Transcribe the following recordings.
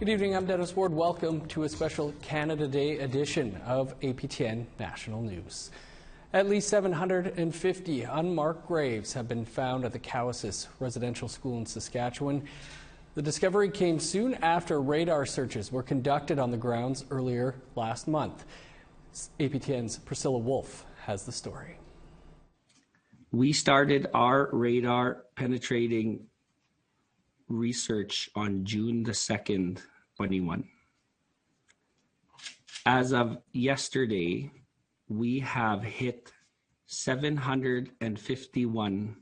Good evening, I'm Dennis Ward. Welcome to a special Canada Day edition of APTN National News. At least 750 unmarked graves have been found at the Cowessess Residential School in Saskatchewan. The discovery came soon after radar searches were conducted on the grounds earlier last month. APTN's Priscilla Wolf has the story. We started our radar penetrating research on June the 2nd, 21. As of yesterday, we have hit 751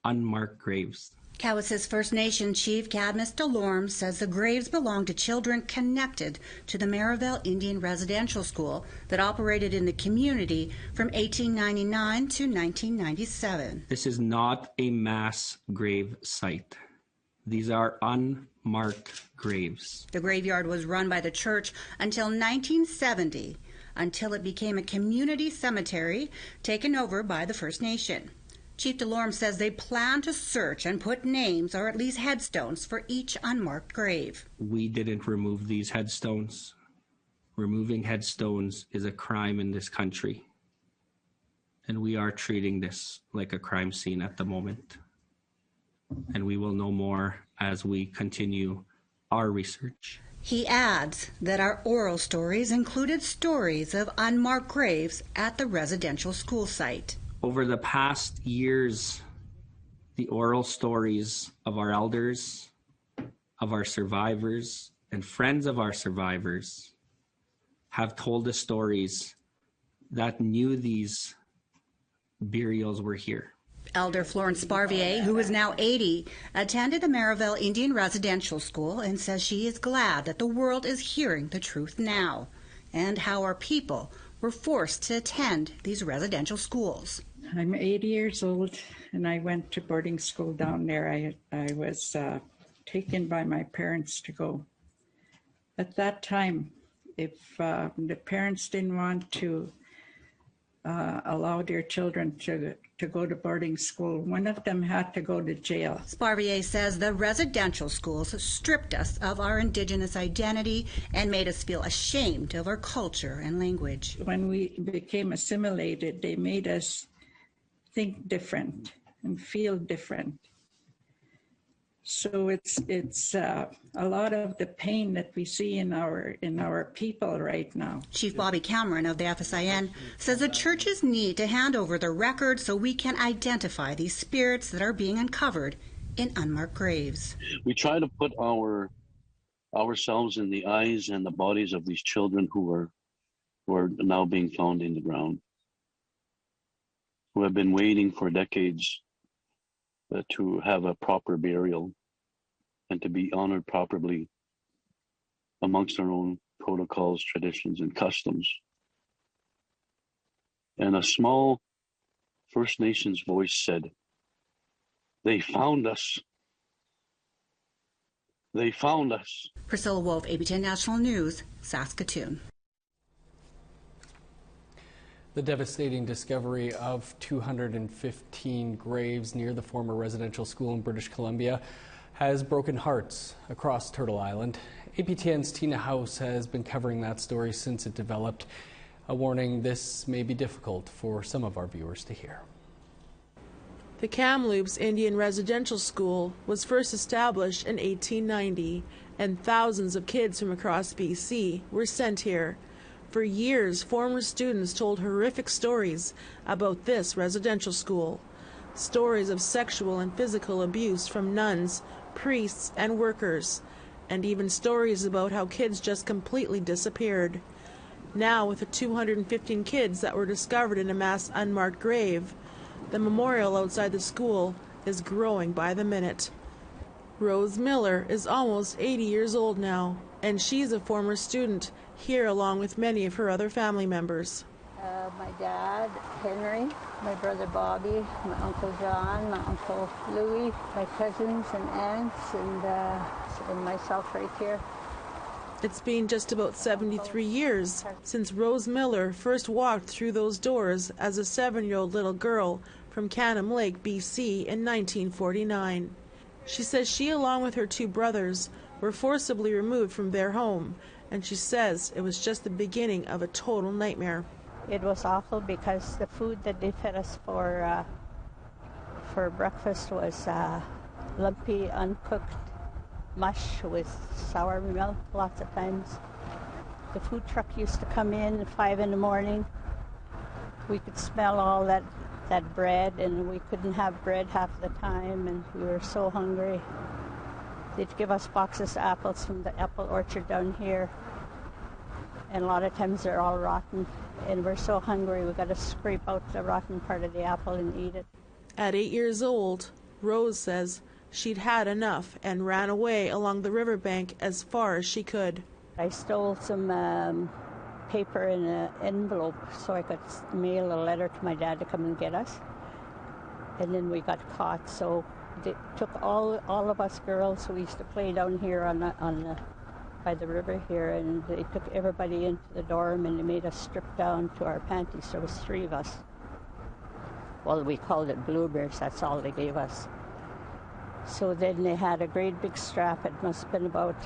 unmarked graves. Cowessess First Nation Chief Cadmus DeLorme says the graves belong to children connected to the Merivale Indian Residential School that operated in the community from 1899 to 1997. This is not a mass grave site. These are unmarked graves. The graveyard was run by the church until 1970, until it became a community cemetery taken over by the First Nation. Chief DeLorme says they plan to search and put names or at least headstones for each unmarked grave. We didn't remove these headstones. Removing headstones is a crime in this country. And we are treating this like a crime scene at the moment. And we will know more as we continue our research. He adds that our oral stories included stories of unmarked graves at the residential school site. Over the past years, the oral stories of our elders, of our survivors, and friends of our survivors have told us stories that knew these burials were here. Elder Florence Sparvier, who is now 80, attended the Merivale Indian Residential School and says she is glad that the world is hearing the truth now and how our people were forced to attend these residential schools. I'm 80 years old and I went to boarding school down there. I was taken by my parents to go. At that time, if the parents didn't want to allow their children to go to boarding school, one of them had to go to jail. Sparvier says the residential schools stripped us of our Indigenous identity and made us feel ashamed of our culture and language. When we became assimilated, they made us think different and feel different. So it's a lot of the pain that we see in our people right now. Chief Bobby Cameron of the FSIN says the churches need to hand over the records so we can identify these spirits that are being uncovered in unmarked graves. We try to put ourselves in the eyes and the bodies of these children who are now being found in the ground, who have been waiting for decades to have a proper burial and to be honored properly amongst our own protocols, traditions, and customs. And a small First Nations voice said, "They found us. They found us." Priscilla Wolf, APTN National News, Saskatoon. The devastating discovery of 215 graves near the former residential school in British Columbia has broken hearts across Turtle Island. APTN's Tina House has been covering that story since it developed. A warning, this may be difficult for some of our viewers to hear. The Kamloops Indian Residential School was first established in 1890, and thousands of kids from across BC were sent here. For years, former students told horrific stories about this residential school. Stories of sexual and physical abuse from nuns, priests, and workers, and even stories about how kids just completely disappeared. Now, with the 215 kids that were discovered in a mass unmarked grave, the memorial outside the school is growing by the minute. Rose Miller is almost 80 years old now, and she's a former student here along with many of her other family members. My dad, Henry, my brother Bobby, my Uncle John, my Uncle Louis, my cousins and aunts, and myself right here. It's been just about 73 years since Rose Miller first walked through those doors as a 7-year-old little girl from Canham Lake, BC in 1949. She says she, along with her 2 brothers, were forcibly removed from their home, and she says it was just the beginning of a total nightmare. It was awful because the food that they fed us for breakfast was lumpy, uncooked mush with sour milk lots of times. The food truck used to come in at 5 in the morning. We could smell all that bread, and we couldn't have bread half the time, and we were so hungry. They'd give us boxes of apples from the apple orchard down here, and a lot of times they're all rotten, and we're so hungry we got to scrape out the rotten part of the apple and eat it. At 8 years old, Rose says she'd had enough and ran away along the riverbank as far as she could. I stole some paper in an envelope so I could mail a letter to my dad to come and get us. And then we got caught, so they took all of us girls who used to play down here by the river here, and they took everybody into the dorm and they made us strip down to our panties. There was 3 of us. Well, we called it blueberries, that's all they gave us. So then they had a great big strap. It must have been about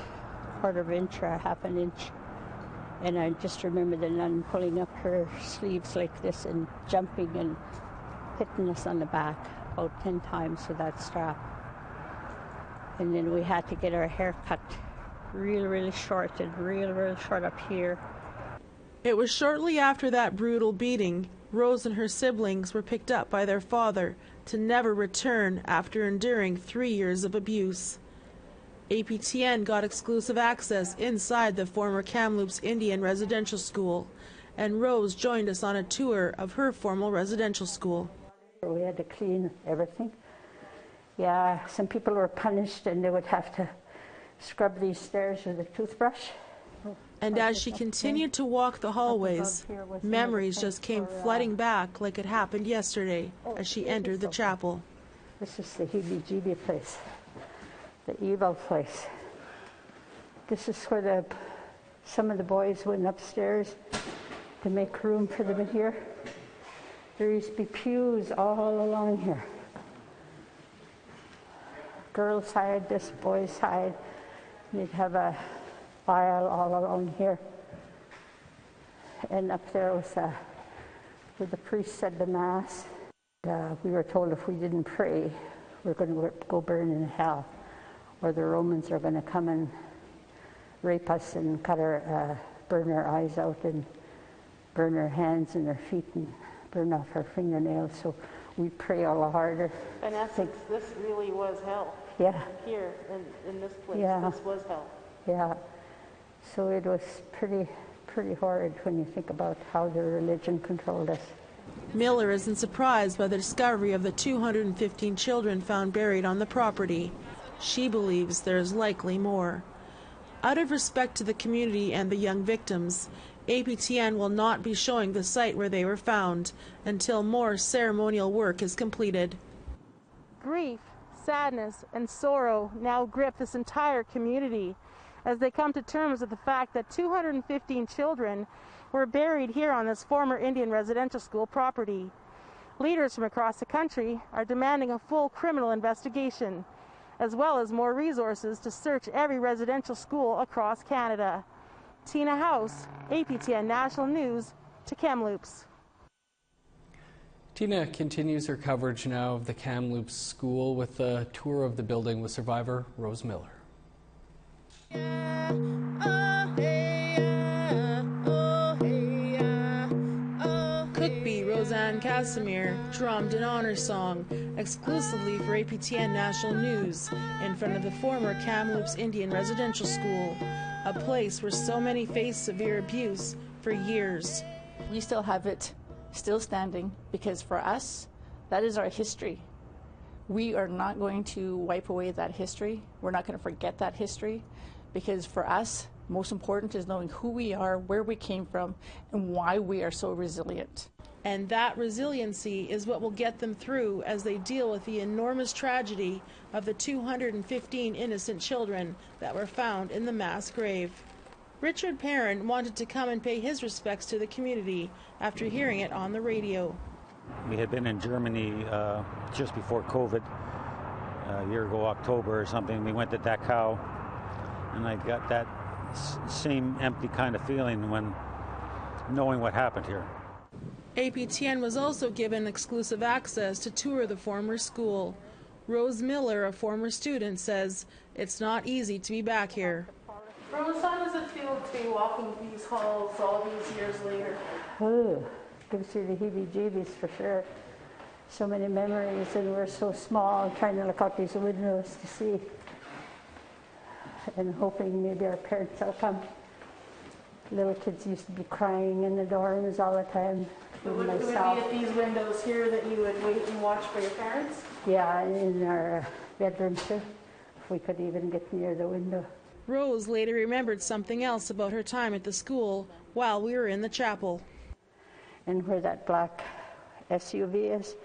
a 1/4 inch or a 1/2 inch. And I just remember the nun pulling up her sleeves like this and jumping and hitting us on the back about 10 times with that strap. And then we had to get our hair cut really short and real short up here. It was shortly after that brutal beating, Rose and her siblings were picked up by their father to never return after enduring 3 years of abuse. APTN got exclusive access inside the former Kamloops Indian Residential School, and Rose joined us on a tour of her formal residential school. We had to clean everything. Yeah, some people were punished and they would have to scrub these stairs with a toothbrush. And as she continued to walk the hallways, memories just came flooding back like it happened yesterday as she entered the chapel. This is the heebie-jeebie place, the evil place. This is where some of the boys went upstairs to make room for them in here. There used to be pews all along here. Girls' side, this boys' side. They'd have a aisle all along here. And up there was where the priest said the Mass. We were told if we didn't pray, we're going to go burn in hell, or the Romans are going to come and rape us and burn our eyes out and burn our hands and our feet and burn off our fingernails. So we pray all the harder. In essence, this really was hell. Yeah. Here, in this place, Yeah. This was hell. Yeah. So it was pretty horrid when you think about how the religion controlled us. Miller isn't surprised by the discovery of the 215 children found buried on the property. She believes there is likely more. Out of respect to the community and the young victims, APTN will not be showing the site where they were found until more ceremonial work is completed. Grief, sadness, and sorrow now grip this entire community as they come to terms with the fact that 215 children were buried here on this former Indian residential school property. Leaders from across the country are demanding a full criminal investigation, as well as more resources to search every residential school across Canada. Tina House, APTN National News, to Kamloops. Tina continues her coverage now of the Kamloops school with a tour of the building with survivor Rose Miller. Cookbee Roseanne Casimir drummed an honor song exclusively for APTN National News in front of the former Kamloops Indian Residential School, a place where so many faced severe abuse for years. We still have it still standing because for us, that is our history. We are not going to wipe away that history. We're not going to forget that history because for us, most important is knowing who we are, where we came from, and why we are so resilient. And that resiliency is what will get them through as they deal with the enormous tragedy of the 215 innocent children that were found in the mass grave. Richard Perrin wanted to come and pay his respects to the community after hearing it on the radio. We had been in Germany just before COVID, a year ago, October or something. We went to Dachau, And I got that same empty kind of feeling when knowing what happened here. APTN was also given exclusive access to tour the former school. Rose Miller, a former student, says it's not easy to be back here. Rose, how does it feel to be walking these halls all these years later? Oh, gives you the heebie-jeebies for sure. So many memories, and we're so small, trying to look out these windows to see, and hoping maybe our parents will come. Little kids used to be crying in the dorms all the time. Would it be at these windows here that you would wait and watch for your parents? Yeah, in our bedroom too, if we could even get near the window. Rose later remembered something else about her time at the school while we were in the chapel. And where that black SUV is,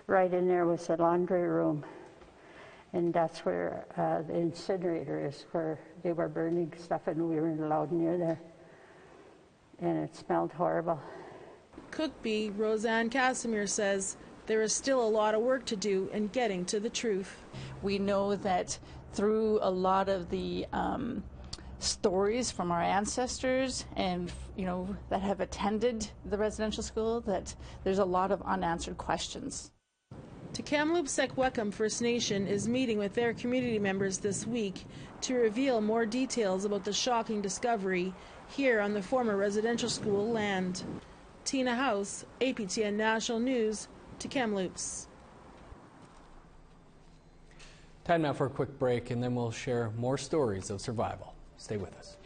right in there was the laundry room. And that's where the incinerator is, where they were burning stuff, and we weren't allowed near there. And it smelled horrible. Cookbee Roseanne Casimir says there is still a lot of work to do in getting to the truth. We know that through a lot of the stories from our ancestors and that have attended the residential school, that there's a lot of unanswered questions. Te Kamloops Secwepemc First Nation is meeting with their community members this week to reveal more details about the shocking discovery here on the former residential school land. Tina House, APTN National News, Te Kamloops. Time now for a quick break, and then we'll share more stories of survival. Stay with us.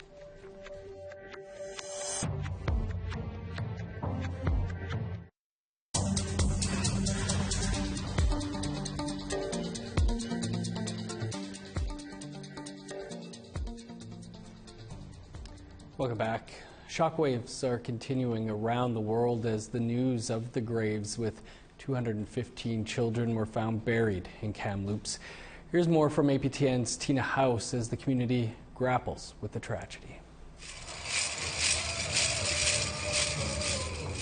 Welcome back. Shockwaves are continuing around the world as the news of the graves with 215 children were found buried in Kamloops. Here's more from APTN's Tina House as the community grapples with the tragedy.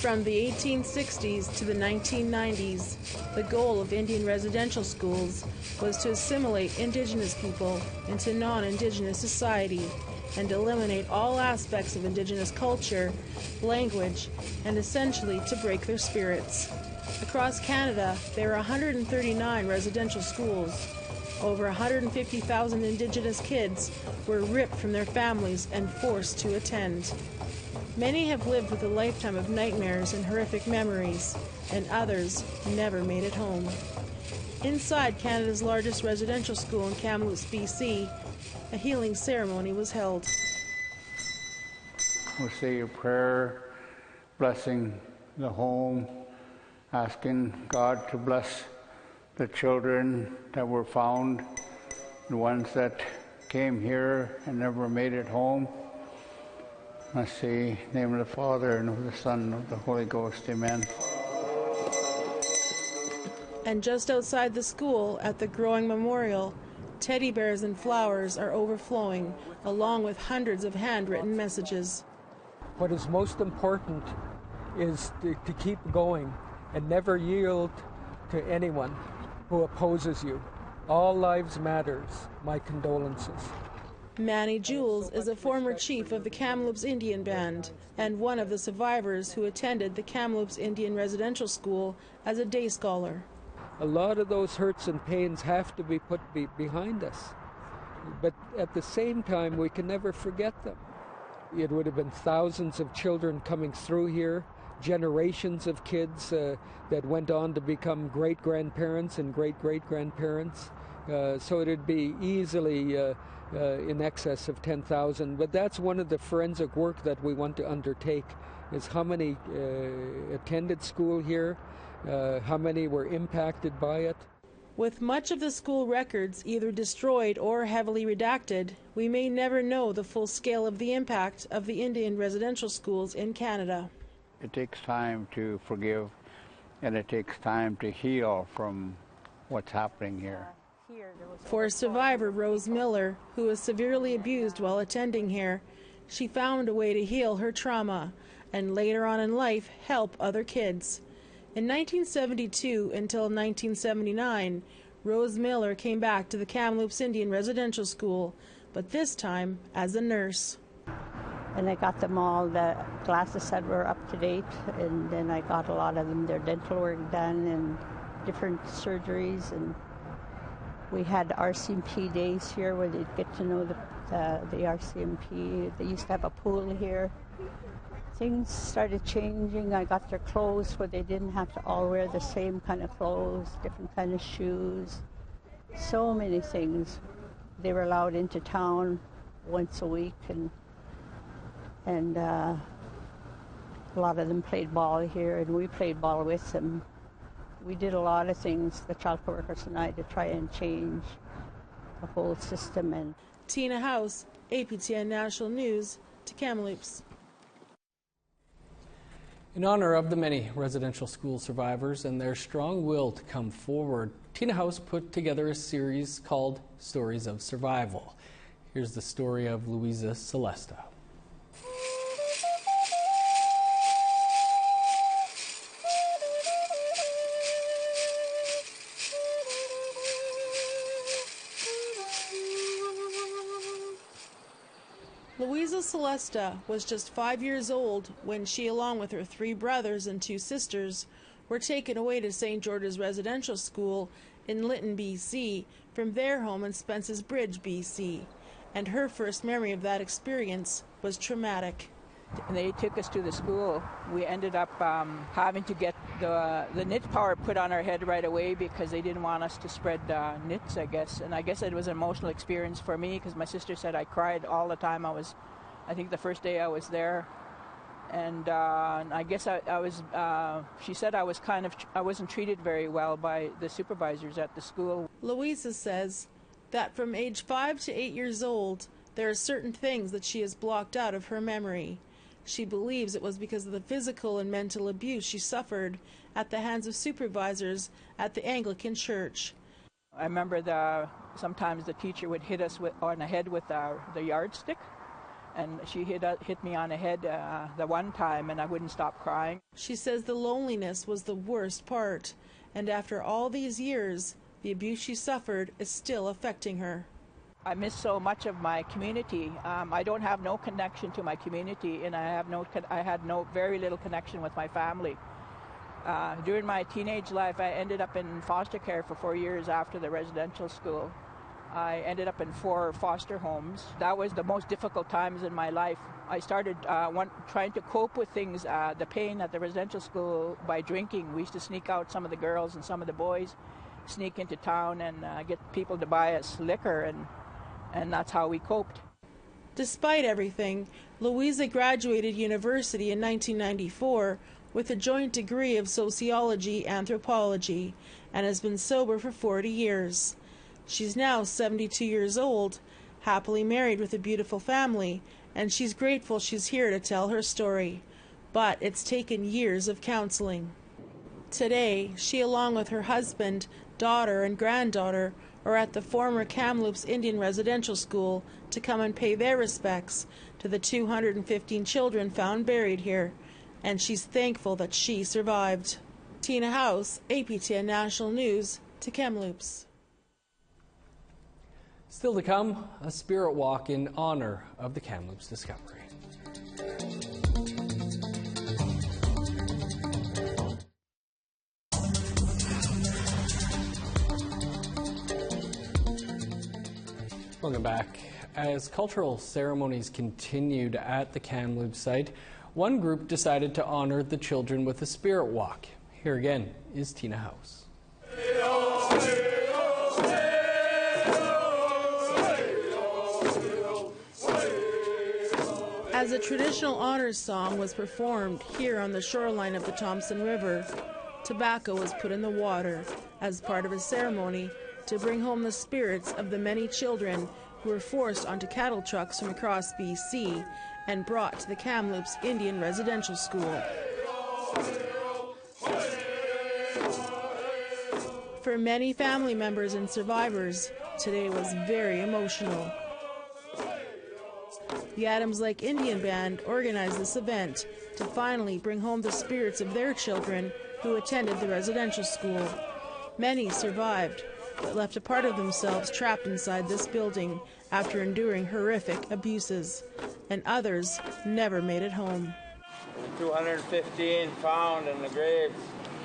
From the 1860s to the 1990s, the goal of Indian residential schools was to assimilate Indigenous people into non-Indigenous society and eliminate all aspects of Indigenous culture, language, and essentially to break their spirits. Across Canada, there are 139 residential schools. Over 150,000 Indigenous kids were ripped from their families and forced to attend. Many have lived with a lifetime of nightmares and horrific memories, and others never made it home. Inside Canada's largest residential school in Kamloops, BC, a healing ceremony was held. We'll say a prayer, blessing the home, asking God to bless the children that were found, the ones that came here and never made it home. Let's say, in the name of the Father, and of the Son, and of the Holy Ghost, amen. And just outside the school, at the Growing Memorial, teddy bears and flowers are overflowing, along with hundreds of handwritten messages. What is most important is to keep going and never yield to anyone who opposes you. All lives matters. My condolences. Manny Jules is a former chief of the Kamloops Indian Band and one of the survivors who attended the Kamloops Indian Residential School as a day scholar. A lot of those hurts and pains have to be put behind us. But at the same time, we can never forget them. It would have been thousands of children coming through here, generations of kids that went on to become great-grandparents and great-great-grandparents. So it'd be easily in excess of 10,000. But that's one of the forensic work that we want to undertake, is how many attended school here, how many were impacted by it. With much of the school records either destroyed or heavily redacted, we may never know the full scale of the impact of the Indian residential schools in Canada. It takes time to forgive, and it takes time to heal from what's happening here. For survivor Rose Miller, who was severely abused while attending here, she found a way to heal her trauma and later on in life help other kids. In 1972 until 1979, Rose Miller came back to the Kamloops Indian Residential School, but this time as a nurse. And I got them all the glasses that were up to date, and then I got a lot of them their dental work done and different surgeries. And we had RCMP days here where they'd get to know the RCMP. They used to have a pool here. Things started changing. I got their clothes where they didn't have to all wear the same kind of clothes, different kind of shoes, so many things. They were allowed into town once a week, and a lot of them played ball here, and we played ball with them. We did a lot of things, the child workers and I, to try and change the whole system. And Tina House, APTN National News, to Kamloops. In honor of the many residential school survivors and their strong will to come forward, Tina House put together a series called Stories of Survival. Here's the story of Louisa Celesta. Louisa Celesta was just 5 years old when she, along with her 3 brothers and 2 sisters, were taken away to St. George's Residential School in Lytton, BC, from their home in Spence's Bridge, BC. And her first memory of that experience was traumatic. They took us to the school. We ended up having to get the knit power put on our head right away because they didn't want us to spread knits, I guess. And I guess it was an emotional experience for me because my sister said I cried all the time. I think the first day I was there. And I guess she said I wasn't treated very well by the supervisors at the school. Louisa says that from age 5 to 8 years old, there are certain things that she has blocked out of her memory. She believes it was because of the physical and mental abuse she suffered at the hands of supervisors at the Anglican Church. I remember sometimes the teacher would hit us on the head with the yardstick, and she hit me on the head the one time, and I wouldn't stop crying. She says the loneliness was the worst part, and after all these years, the abuse she suffered is still affecting her. I miss so much of my community. I don't have no connection to my community, and I had very little connection with my family. During my teenage life, I ended up in foster care for 4 years after the residential school. I ended up in 4 foster homes. That was the most difficult times in my life. I started trying to cope with things, the pain at the residential school, by drinking. We used to sneak out, some of the girls and some of the boys, sneak into town and get people to buy us liquor, and that's how we coped. Despite everything, Louisa graduated university in 1994 with a joint degree of sociology anthropology and has been sober for 40 years. She's now 72 years old, happily married with a beautiful family, and she's grateful she's here to tell her story. But it's taken years of counseling. Today, she, along with her husband, daughter, and granddaughter, are at the former Kamloops Indian Residential School to come and pay their respects to the 215 children found buried here, and she's thankful that she survived. Tina House, APTN National News, to Kamloops. Still to come, a spirit walk in honor of the Kamloops discovery. Welcome back. As cultural ceremonies continued at the Kamloops site, one group decided to honor the children with a spirit walk. Here again is Tina House. As a traditional honors song was performed here on the shoreline of the Thompson River, tobacco was put in the water as part of a ceremony to bring home the spirits of the many children who were forced onto cattle trucks from across BC and brought to the Kamloops Indian Residential School. For many family members and survivors, today was very emotional. The Adams Lake Indian Band organized this event to finally bring home the spirits of their children who attended the residential school. Many survived, that left a part of themselves trapped inside this building after enduring horrific abuses, and others never made it home. 215 found in the graves.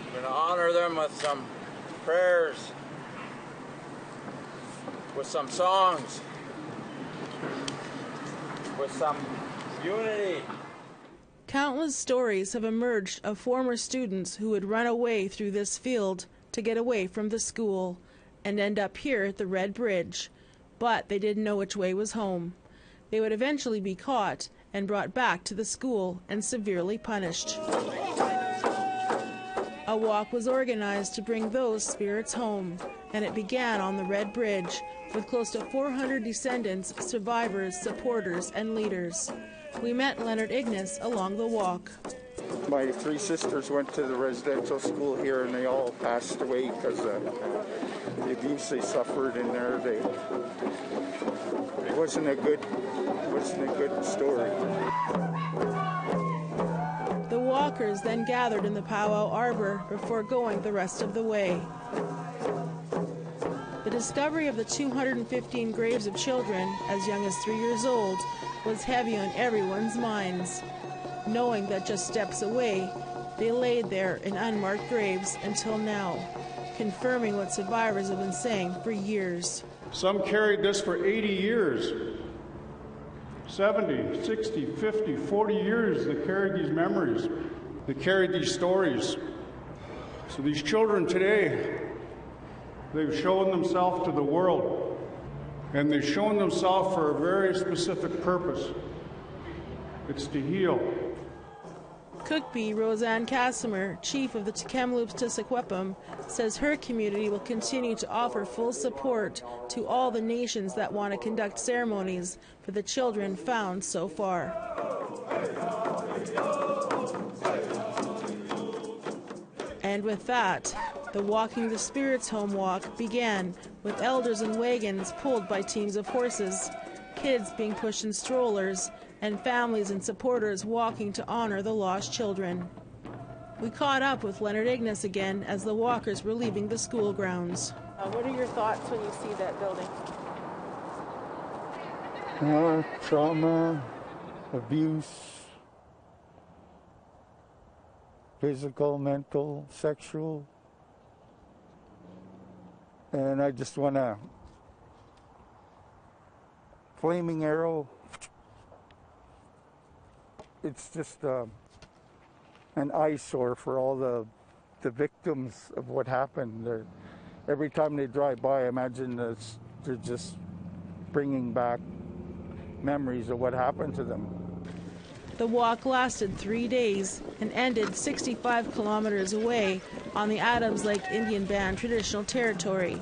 We're going to honor them with some prayers, with some songs, with some unity. Countless stories have emerged of former students who would run away through this field to get away from the school and end up here at the Red Bridge, but they didn't know which way was home. They would eventually be caught and brought back to the school and severely punished. A walk was organized to bring those spirits home, and it began on the Red Bridge with close to 400 descendants, survivors, supporters, and leaders. We met Leonard Ignace along the walk. My three sisters went to the residential school here, and they all passed away because of the abuse they suffered in there. It wasn't a good story. The walkers then gathered in the Powwow Arbor before going the rest of the way. The discovery of the 215 graves of children as young as 3 years old was heavy on everyone's minds, knowing that just steps away, they laid there in unmarked graves until now, confirming what survivors have been saying for years. Some carried this for 80 years, 70, 60, 50, 40 years. They carried these memories. They carried these stories. So these children today, they've shown themselves to the world, and they've shown themselves for a very specific purpose. It's to heal. Cookbee Roseanne Casimir, chief of the Kamloops Tissaquepum, says her community will continue to offer full support to all the nations that want to conduct ceremonies for the children found so far. And with that, the Walking the Spirits Home walk began with elders in wagons pulled by teams of horses, kids being pushed in strollers, and families and supporters walking to honor the lost children. We caught up with Leonard Ignace again as the walkers were leaving the school grounds. What are your thoughts when you see that building? Trauma, abuse, physical, mental, sexual. And I just want to flaming arrow. It's just an eyesore for all the victims of what happened. Every time they drive by, I imagine they're just bringing back memories of what happened to them. The walk lasted 3 days and ended 65 kilometers away on the Adams Lake Indian Band traditional territory,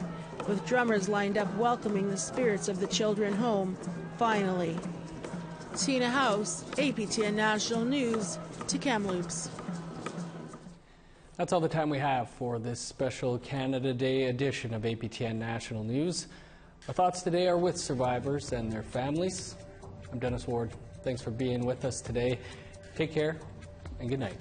with drummers lined up welcoming the spirits of the children home, finally. Tina House, APTN National News, to Kamloops. That's all the time we have for this special Canada Day edition of APTN National News. Our thoughts today are with survivors and their families. I'm Dennis Ward. Thanks for being with us today. Take care and good night.